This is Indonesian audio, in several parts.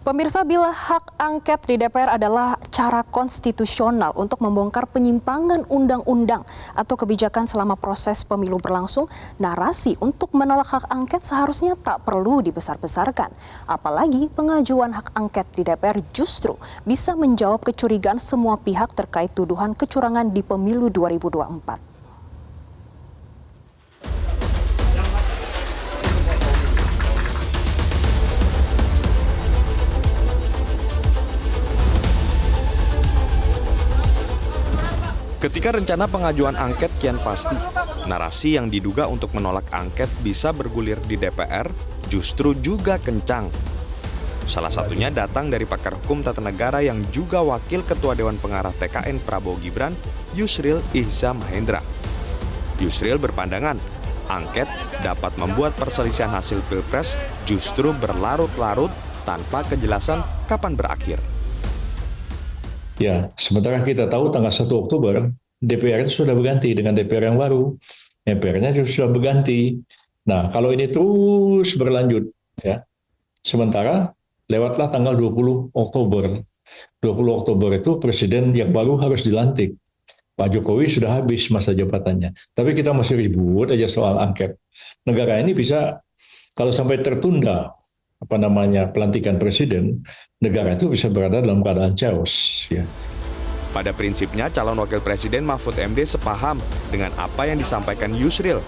Pemirsa, bila hak angket di DPR adalah cara konstitusional untuk membongkar penyimpangan undang-undang atau kebijakan selama proses pemilu berlangsung, narasi untuk menolak hak angket seharusnya tak perlu dibesar-besarkan. Apalagi pengajuan hak angket di DPR justru bisa menjawab kecurigaan semua pihak terkait tuduhan kecurangan di pemilu 2024. Ketika rencana pengajuan angket kian pasti, narasi yang diduga untuk menolak angket bisa bergulir di DPR justru juga kencang. Salah satunya datang dari pakar hukum tata negara yang juga wakil Ketua Dewan Pengarah TKN Prabowo Gibran, Yusril Ihza Mahendra. Yusril berpandangan, angket dapat membuat perselisihan hasil Pilpres justru berlarut-larut tanpa kejelasan kapan berakhir. Ya, sementara kita tahu tanggal 1 Oktober, DPR sudah berganti dengan DPR yang baru. MPR-nya sudah berganti. Nah, kalau ini terus berlanjut, ya. Sementara lewatlah tanggal 20 Oktober. 20 Oktober itu presiden yang baru harus dilantik. Pak Jokowi sudah habis masa jabatannya. Tapi kita masih ribut aja soal angket. Negara ini bisa, kalau sampai tertunda, pelantikan presiden, negara itu bisa berada dalam keadaan chaos. Ya. Pada prinsipnya, calon wakil presiden Mahfud MD sepaham dengan apa yang disampaikan Yusril.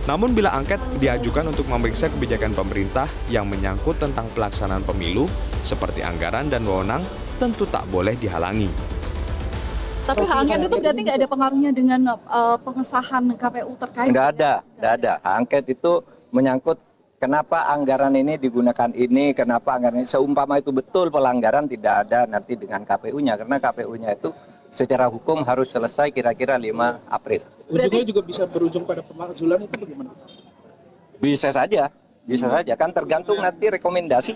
Namun bila angket diajukan untuk memeriksa kebijakan pemerintah yang menyangkut tentang pelaksanaan pemilu, seperti anggaran dan wewenang, tentu tak boleh dihalangi. Tapi hak angket itu berarti nggak ada pengaruhnya dengan pengesahan KPU terkait? Nggak ada. Hak angket itu menyangkut kenapa anggaran ini digunakan ini, kenapa anggaran ini, seumpama itu betul pelanggaran tidak ada nanti dengan KPU-nya, karena KPU-nya itu secara hukum harus selesai kira-kira 5 April. Ujungnya juga bisa berujung pada pemakzulan itu bagaimana? Bisa saja, kan tergantung nanti rekomendasi.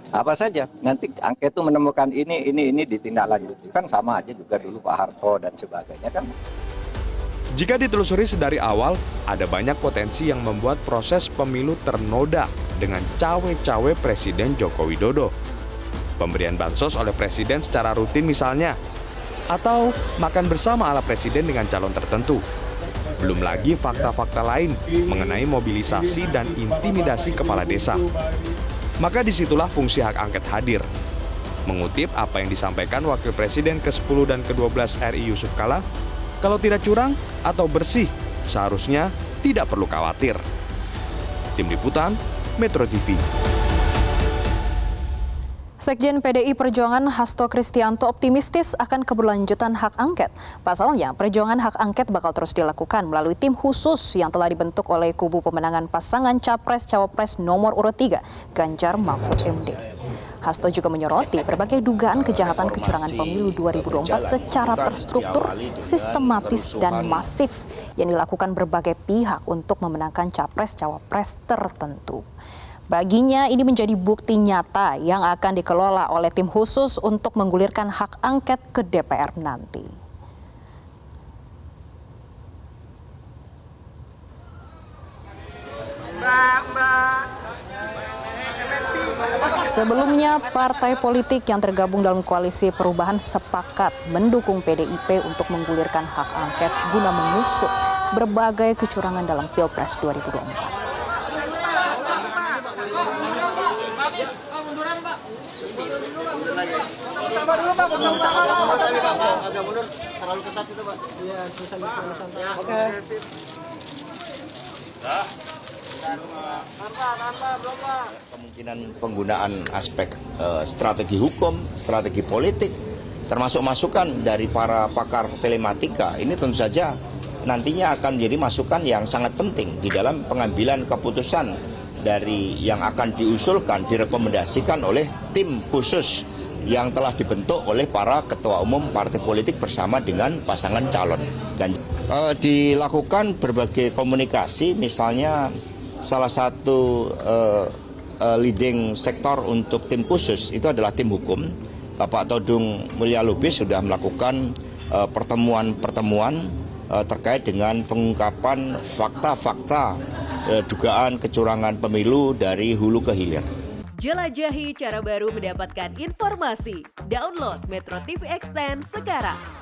Apa saja, nanti angket itu menemukan ini ditindaklanjuti, kan sama aja juga dulu Pak Harto dan sebagainya kan. Jika ditelusuri sedari awal, ada banyak potensi yang membuat proses pemilu ternoda dengan cawe-cawe Presiden Joko Widodo. Pemberian bansos oleh Presiden secara rutin misalnya, atau makan bersama ala Presiden dengan calon tertentu. Belum lagi fakta-fakta lain mengenai mobilisasi dan intimidasi kepala desa. Maka disitulah fungsi hak angket hadir. Mengutip apa yang disampaikan Wakil Presiden ke-10 dan ke-12 RI Yusuf Kala, kalau tidak curang atau bersih, seharusnya tidak perlu khawatir. Tim Liputan, Metro TV. Sekjen PDI Perjuangan Hasto Kristianto optimistis akan keberlanjutan hak angket. Pasalnya, perjuangan hak angket bakal terus dilakukan melalui tim khusus yang telah dibentuk oleh kubu pemenangan pasangan Capres-Cawapres nomor urut 3, Ganjar Mahfud MD. Hasto juga menyoroti berbagai dugaan kejahatan kecurangan pemilu 2024 secara terstruktur, sistematis, dan masif yang dilakukan berbagai pihak untuk memenangkan Capres-Cawapres tertentu. Baginya ini menjadi bukti nyata yang akan dikelola oleh tim khusus untuk menggulirkan hak angket ke DPR nanti. Sebelumnya, partai politik yang tergabung dalam koalisi perubahan sepakat mendukung PDIP untuk menggulirkan hak angket guna mengusut berbagai kecurangan dalam Pilpres 2024. Kemungkinan penggunaan aspek strategi hukum, strategi politik, termasuk masukan dari para pakar telematika, ini tentu saja nantinya akan menjadi masukan yang sangat penting di dalam pengambilan keputusan dari yang akan diusulkan, direkomendasikan oleh tim khusus yang telah dibentuk oleh para ketua umum partai politik bersama dengan pasangan calon. Dan dilakukan berbagai komunikasi, misalnya salah satu leading sektor untuk tim khusus itu adalah tim hukum. Bapak Todung Mulya Lubis sudah melakukan pertemuan-pertemuan terkait dengan pengungkapan fakta-fakta dugaan kecurangan pemilu dari hulu ke hilir. Jelajahi cara baru mendapatkan informasi. Download Metro TV Extend sekarang.